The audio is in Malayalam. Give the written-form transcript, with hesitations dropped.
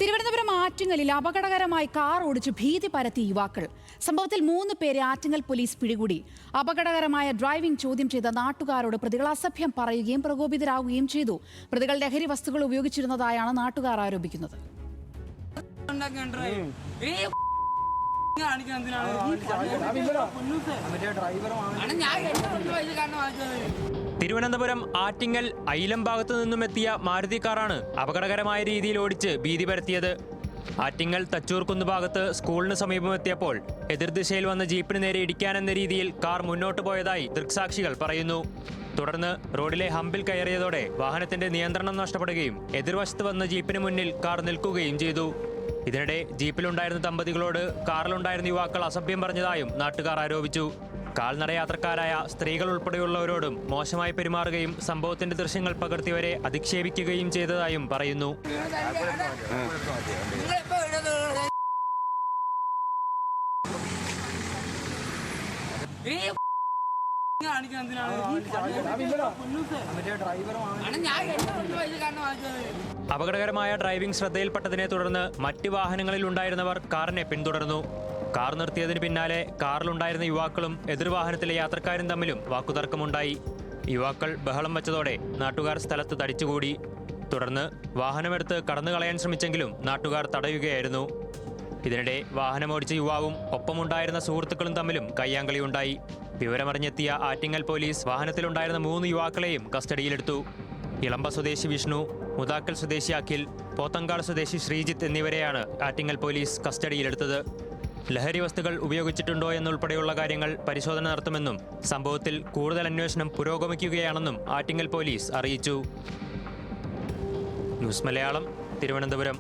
തിരുവനന്തപുരം ആറ്റിങ്ങലിൽ അപകടകരമായി കാർ ഓടിച്ച് ഭീതി പരത്തി യുവാക്കൾ. സംഭവത്തിൽ 3 പേരെ ആറ്റിങ്ങൽ പോലീസ് പിടികൂടി. അപകടകരമായ ഡ്രൈവിംഗ് ചോദ്യം ചെയ്ത നാട്ടുകാരോട് പ്രതികൾ അസഭ്യം പറയുകയും പ്രകോപിതരാകുകയും ചെയ്തു. പ്രതികൾ ലഹരി വസ്തുക്കൾ ഉപയോഗിച്ചിരുന്നതായാണ് നാട്ടുകാർ ആരോപിക്കുന്നത്. തിരുവനന്തപുരം ആറ്റിങ്ങൽ ഐലം ഭാഗത്തു നിന്നുമെത്തിയ മാരുതി കാറാണ് അപകടകരമായ രീതിയിൽ ഓടിച്ച് ഭീതി പരത്തിയത്. ആറ്റിങ്ങൽ തച്ചൂർക്കുന്ന് ഭാഗത്ത് സ്കൂളിന് സമീപമെത്തിയപ്പോൾ എതിർദിശയിൽ വന്ന ജീപ്പിന് നേരെ ഇടിക്കാനെന്ന രീതിയിൽ കാർ മുന്നോട്ട് പോയതായി ദൃക്സാക്ഷികൾ പറയുന്നു. തുടർന്ന് റോഡിലെ ഹമ്പിൽ കയറിയതോടെ വാഹനത്തിന്റെ നിയന്ത്രണം നഷ്ടപ്പെടുകയും എതിർവശത്ത് വന്ന ജീപ്പിന് മുന്നിൽ കാർ നിൽക്കുകയും ചെയ്തു. ഇതിനിടെ ജീപ്പിലുണ്ടായിരുന്ന ദമ്പതികളോട് കാറിലുണ്ടായിരുന്ന യുവാക്കൾ അസഭ്യം പറഞ്ഞതായും നാട്ടുകാർ ആരോപിച്ചു. കാൽനടയാത്രക്കാരായ സ്ത്രീകൾ ഉൾപ്പെടെയുള്ളവരോടും മോശമായി പെരുമാറുകയും സംഭവത്തിന്റെ ദൃശ്യങ്ങൾ പകർത്തിയവരെ അധിക്ഷേപിക്കുകയും ചെയ്തതായും പറയുന്നു. അപകടകരമായ ഡ്രൈവിംഗ് ശ്രദ്ധയിൽപ്പെട്ടതിനെ തുടർന്ന് മറ്റ് വാഹനങ്ങളിൽ ഉണ്ടായിരുന്നവർ കാറിനെ പിന്തുടർന്നു. കാർ നിർത്തിയതിന് പിന്നാലെ കാറിലുണ്ടായിരുന്ന യുവാക്കളും എതിർവാഹനത്തിലെ യാത്രക്കാരും തമ്മിലും വാക്കുതർക്കമുണ്ടായി. യുവാക്കൾ ബഹളം വെച്ചതോടെ നാട്ടുകാർ സ്ഥലത്ത് തടിച്ചുകൂടി. തുടർന്ന് വാഹനമെടുത്ത് കടന്നുകളയാൻ ശ്രമിച്ചെങ്കിലും നാട്ടുകാർ തടയുകയായിരുന്നു. ഇതിനിടെ വാഹനമോടിച്ച യുവാവും ഒപ്പമുണ്ടായിരുന്ന സുഹൃത്തുക്കളും തമ്മിലും കയ്യാങ്കളിയുണ്ടായി. വിവരമറിഞ്ഞെത്തിയ ആറ്റിങ്ങൽ പോലീസ് വാഹനത്തിലുണ്ടായിരുന്ന 3 യുവാക്കളെയും കസ്റ്റഡിയിലെടുത്തു. ഇളമ്പ സ്വദേശി വിഷ്ണു, മുതാക്കൽ സ്വദേശി അഖിൽ, പോത്തങ്കാട് സ്വദേശി ശ്രീജിത്ത് എന്നിവരെയാണ് ആറ്റിങ്ങൽ പോലീസ് കസ്റ്റഡിയിലെടുത്തത്. ലഹരി വസ്തുക്കൾ ഉപയോഗിച്ചിട്ടുണ്ടോ എന്നുൾപ്പെടെയുള്ള കാര്യങ്ങൾ പരിശോധന നടത്തുമെന്നും സംഭവത്തിൽ കൂടുതൽ അന്വേഷണം പുരോഗമിക്കുകയാണെന്നും ആറ്റിങ്ങൽ പോലീസ് അറിയിച്ചു. ന്യൂസ് മലയാളം, തിരുവനന്തപുരം.